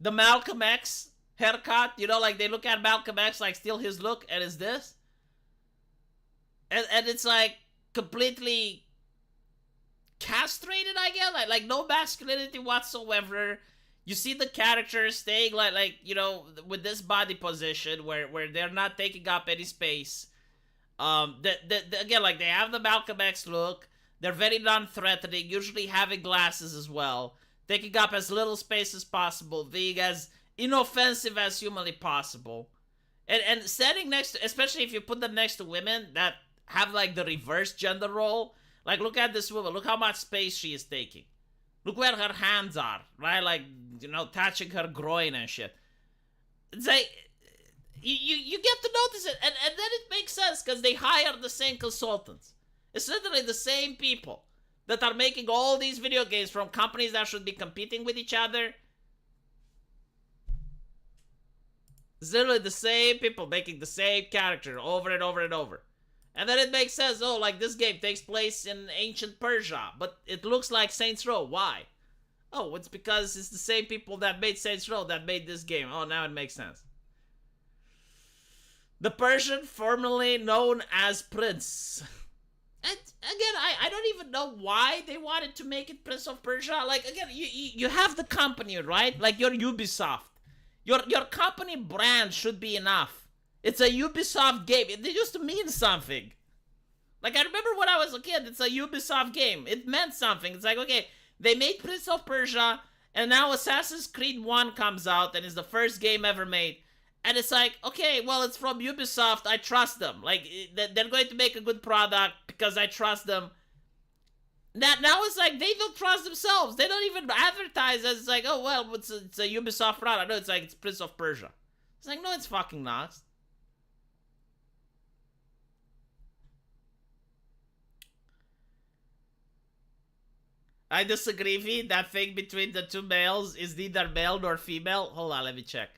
Malcolm X haircut. You know, like they look at Malcolm X like steal his look, and it's this, and it's like completely castrated, I guess, like no masculinity whatsoever. You see the characters staying like you know, with this body position where they're not taking up any space. Again, like they have the Malcolm X look. They're very non-threatening, usually having glasses as well, taking up as little space as possible, being as inoffensive as humanly possible, and standing next to, especially if you put them next to women that have like the reverse gender role. Like, look at this woman. Look how much space she is taking. Look where her hands are, right? Like, you know, touching her groin and shit. It's like, you get to notice it, and then it makes sense, because they hire the same consultants. It's literally the same people that are making all these video games from companies that should be competing with each other. It's literally the same people making the same character over and over and over. And then it makes sense, oh, like this game takes place in ancient Persia, but it looks like Saints Row. Why? Oh, it's because it's the same people that made Saints Row that made this game. Oh, now it makes sense. The Persian, formerly known as Prince. And again, I don't even know why they wanted to make it Prince of Persia. Like, again, you have the company, right? Like, your Ubisoft. Your company brand should be enough. It's a Ubisoft game. It used to mean something. Like, I remember when I was a kid, it's a Ubisoft game. It meant something. It's like, okay, they made Prince of Persia, and now Assassin's Creed 1 comes out, and it's the first game ever made. And it's like, okay, well, it's from Ubisoft. I trust them. Like, they're going to make a good product because I trust them. Now it's like they don't trust themselves. They don't even advertise as, it's like, oh, well, it's a Ubisoft product. No, it's like, it's Prince of Persia. It's like, no, it's fucking not. I disagree, V. That thing between the two males is neither male nor female. Hold on, let me check.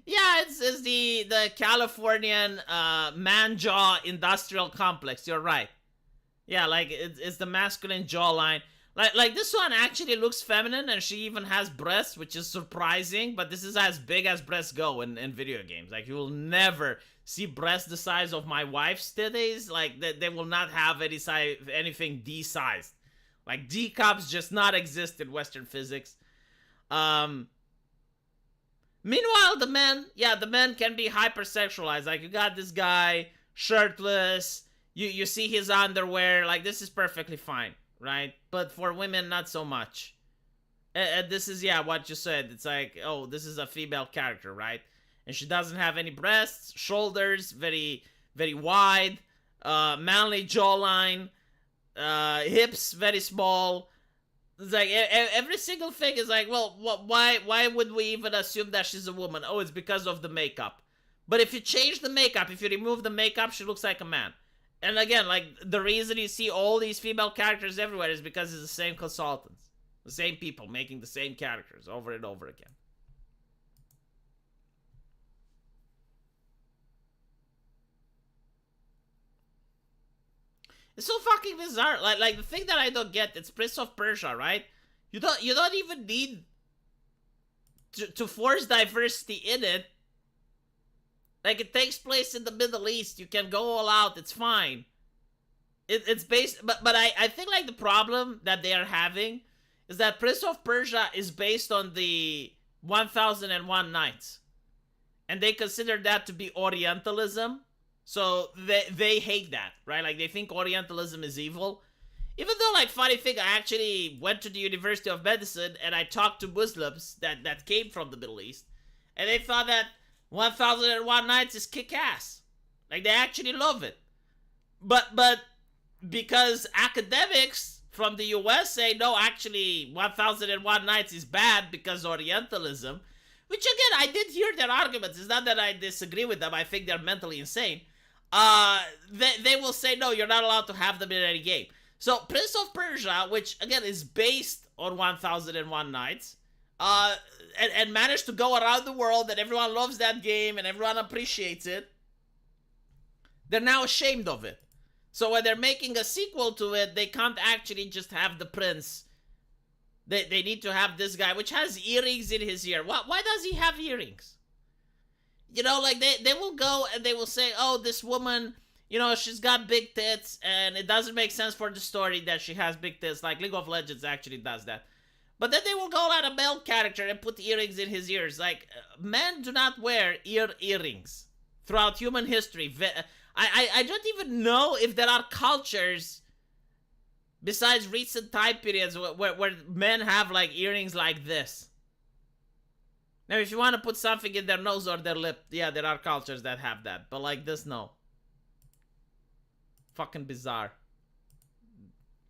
Yeah, it's the Californian man jaw industrial complex. You're right. Yeah, like it's the masculine jawline. Like this one actually looks feminine, and she even has breasts, which is surprising. But this is as big as breasts go in video games. Like, you will never see breasts the size of my wife's titties. Like, they will not have anything D-sized. Like, D cups just not exist in Western physics. Meanwhile, the men can be hypersexualized. Like, you got this guy shirtless. You see his underwear. Like, this is perfectly fine, right? But for women, not so much. And this is, yeah, what you said. It's like, oh, this is a female character, right? And she doesn't have any breasts, shoulders, very, very wide, manly jawline, hips very small. It's like every single thing is like, well, why would we even assume that she's a woman? Oh, it's because of the makeup. But if you change the makeup, if you remove the makeup, she looks like a man. And again, like, the reason you see all these female characters everywhere is because it's the same consultants, the same people making the same characters over and over again. It's so fucking bizarre. Like the thing that I don't get, it's Prince of Persia, right? You don't even need to force diversity in it. Like, it takes place in the Middle East. You can go all out. It's fine. It's based, but I think, like, the problem that they are having is that Prince of Persia is based on the 1001 Nights, and they consider that to be Orientalism. So they hate that, right? Like, they think Orientalism is evil. Even though, like, funny thing, I actually went to the University of Medicine and I talked to Muslims that came from the Middle East, and they thought that 1001 Nights is kick-ass. Like, they actually love it. But because academics from the US say, no, actually, 1001 Nights is bad because Orientalism, which, again, I did hear their arguments. It's not that I disagree with them. I think they're mentally insane. they will say, no, you're not allowed to have them in any game. So Prince of Persia, which again is based on 1001 Nights, and managed to go around the world, and everyone loves that game and everyone appreciates it, they're now ashamed of it. So when they're making a sequel to it, they can't actually just have the prince. They need to have this guy, which has earrings in his ear. Why does he have earrings? You know, like, they will go and they will say, oh, this woman, you know, she's got big tits, and it doesn't make sense for the story that she has big tits. Like, League of Legends actually does that. But then they will go at a male character and put earrings in his ears. Like, men do not wear earrings throughout human history. I don't even know if there are cultures besides recent time periods where men have, like, earrings like this. Now, if you want to put something in their nose or their lip, yeah, there are cultures that have that. But like this, no. Fucking bizarre.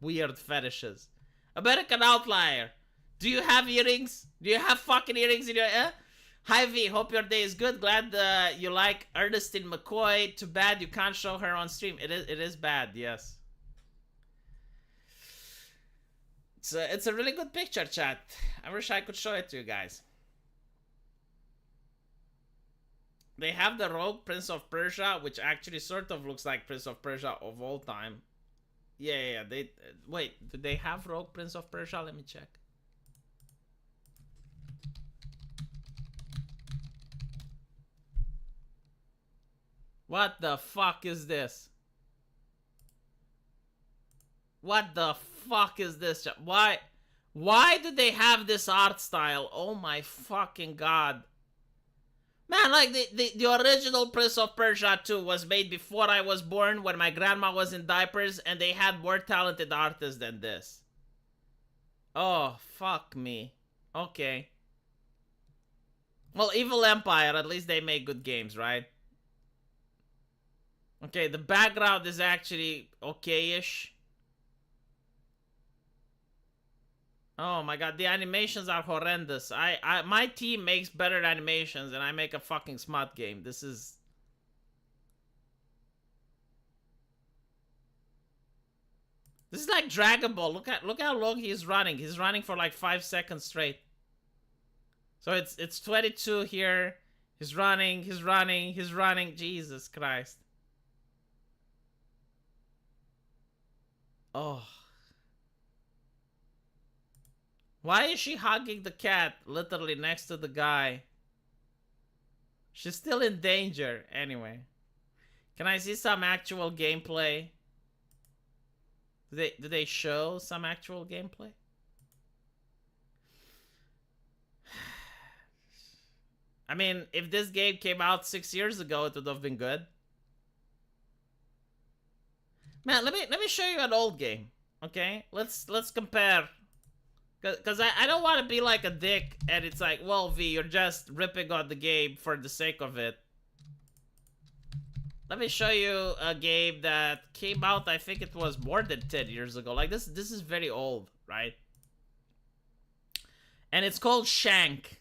Weird fetishes. American Outlier. Do you have earrings? Do you have fucking earrings in your ear? Hi V, hope your day is good. Glad you like Ernestine McCoy. Too bad you can't show her on stream. It is bad, yes. It's a really good picture, chat. I wish I could show it to you guys. They have the Rogue Prince of Persia, which actually sort of looks like Prince of Persia of all time. Yeah. Wait, do they have Rogue Prince of Persia? Let me check. What the fuck is this? What the fuck is this? Why do they have this art style? Oh my fucking god. Man, like, the original Prince of Persia 2 was made before I was born, when my grandma was in diapers, and they had more talented artists than this. Oh, fuck me. Okay. Well, Evil Empire, at least they make good games, right? Okay, the background is actually okay-ish. Oh my god, the animations are horrendous. My team makes better animations and I make a fucking smut game. This is... This is like Dragon Ball. Look how long he's running. He's running for like 5 seconds straight. So it's 22 here. He's running. Jesus Christ. Oh. Why is she hugging the cat literally next to the guy? She's still in danger. Anyway. Can I see some actual gameplay? Do they show some actual gameplay? I mean, if this game came out 6 years ago, it would have been good. Man, let me show you an old game. Okay? Let's compare. Because I don't want to be like a dick and it's like, well, V, you're just ripping on the game for the sake of it. Let me show you a game that came out, I think it was more than 10 years ago. Like, this is very old, right? And it's called Shank.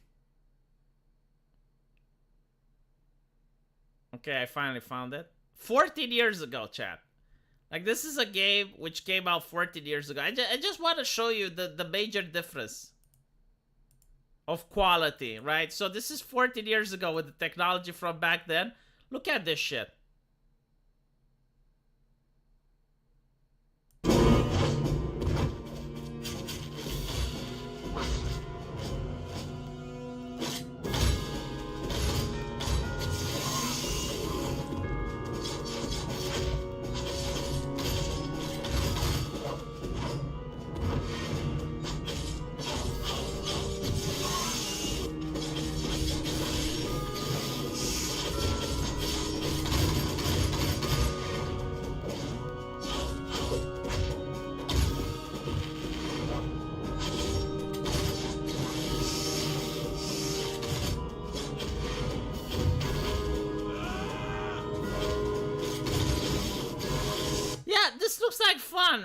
Okay, I finally found it. 14 years ago, chat. Like, this is a game which came out 14 years ago. I just want to show you the major difference of quality, right? So this is 14 years ago with the technology from back then. Look at this shit.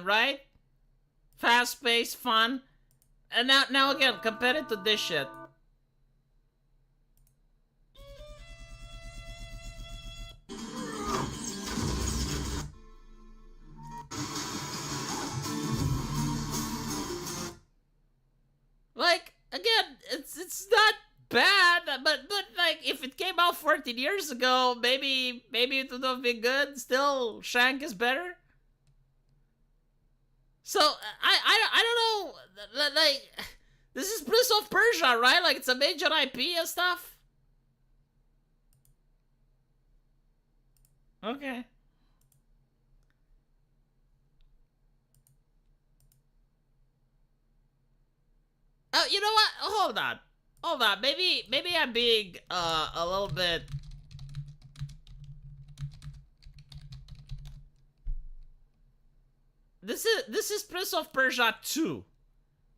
Right? Fast-paced, fun. And now again, compare it to this shit. it's not bad, but like if it came out 14 years ago, maybe it would have been good. Still, Shank is better. So I don't know. Like, this is Prince of Persia, right? Like, it's a major IP and stuff. Okay. Oh, you know what? Hold on. Maybe I'm being a little bit. This is Prince of Persia 2.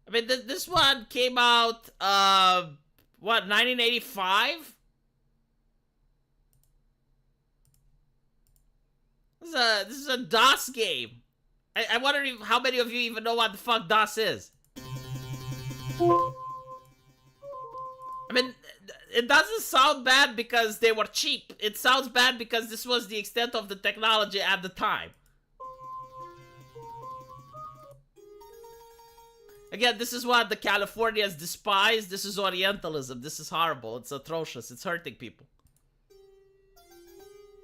I mean, this one came out what, 1985? This is a DOS game. I wonder how many of you even know what the fuck DOS is. I mean, it doesn't sound bad because they were cheap. It sounds bad because this was the extent of the technology at the time. Again, this is what the Californians despise. This is Orientalism. This is horrible. It's atrocious. It's hurting people.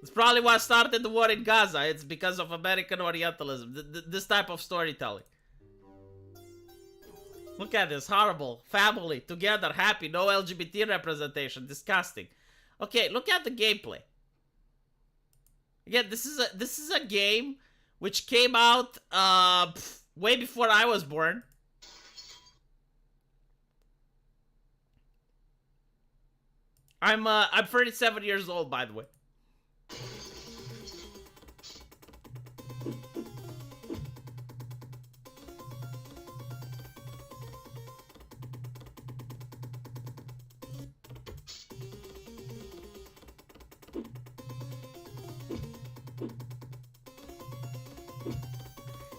It's probably what started the war in Gaza. It's because of American Orientalism. This type of storytelling. Look at this. Horrible. Family. Together. Happy. No LGBT representation. Disgusting. Okay, look at the gameplay. Again, this is a game which came out way before I was born. I'm 37 years old, by the way.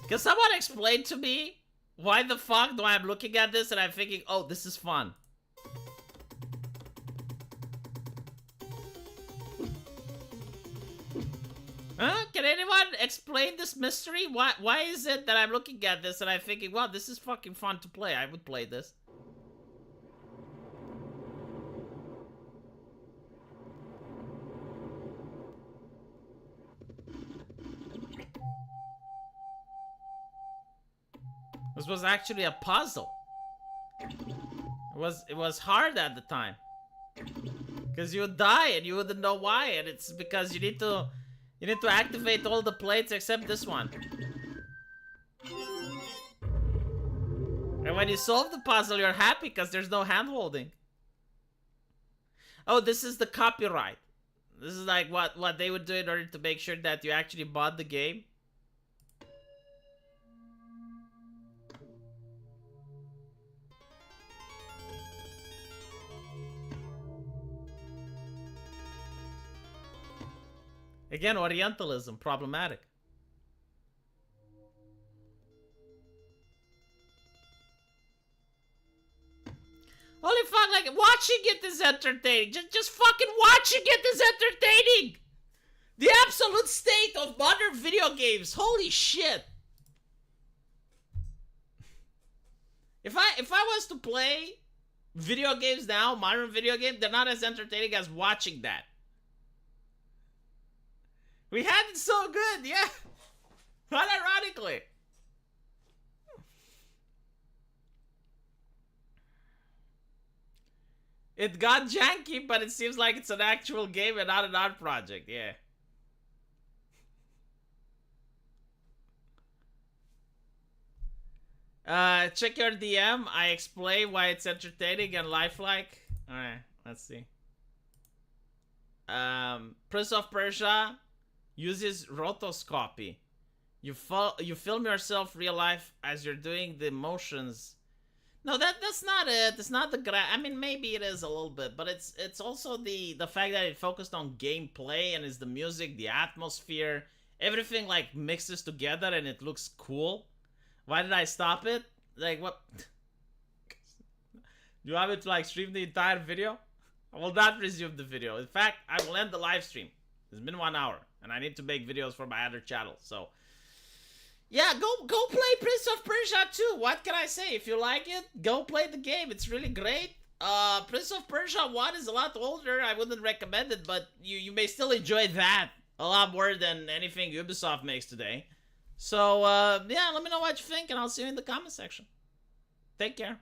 Can someone explain to me why the fuck do I'm looking at this and I'm thinking, oh, this is fun? Huh? Can anyone explain this mystery? Why is it that I'm looking at this and I'm thinking, wow, this is fucking fun to play. I would play this. This was actually a puzzle. It was hard at the time. Because you would die and you wouldn't know why, and it's because you need to activate all the plates except this one. And when you solve the puzzle, you're happy because there's no hand-holding. Oh, this is the copyright. This is like what they would do in order to make sure that you actually bought the game. Again, Orientalism, problematic. Holy fuck, like, watching it is entertaining. Just fucking watching it is entertaining! The absolute state of modern video games, holy shit! If I was to play video games now, modern video games, they're not as entertaining as watching that. We had it so good, yeah. Not ironically. It got janky, but it seems like it's an actual game and not an art project, yeah. Check your DM. I explain why it's entertaining and lifelike. Alright, let's see. Prince of Persia uses rotoscopy. You film yourself real life as you're doing the motions. No, that's not it. It's not the I mean, maybe it is a little bit, but it's also the fact that it focused on gameplay and is the music, the atmosphere, everything like mixes together and it looks cool. Why did I stop it? Like, what? Do you want me to like stream the entire video? I will not resume the video. In fact, I will end the live stream. It's been 1 hour. And I need to make videos for my other channel, so yeah, go play Prince of Persia 2. What can I say? If you like it, go play the game. It's really great. Prince of Persia 1 is a lot older. I wouldn't recommend it, but you may still enjoy that a lot more than anything Ubisoft makes today. So, yeah, let me know what you think, and I'll see you in the comment section. Take care.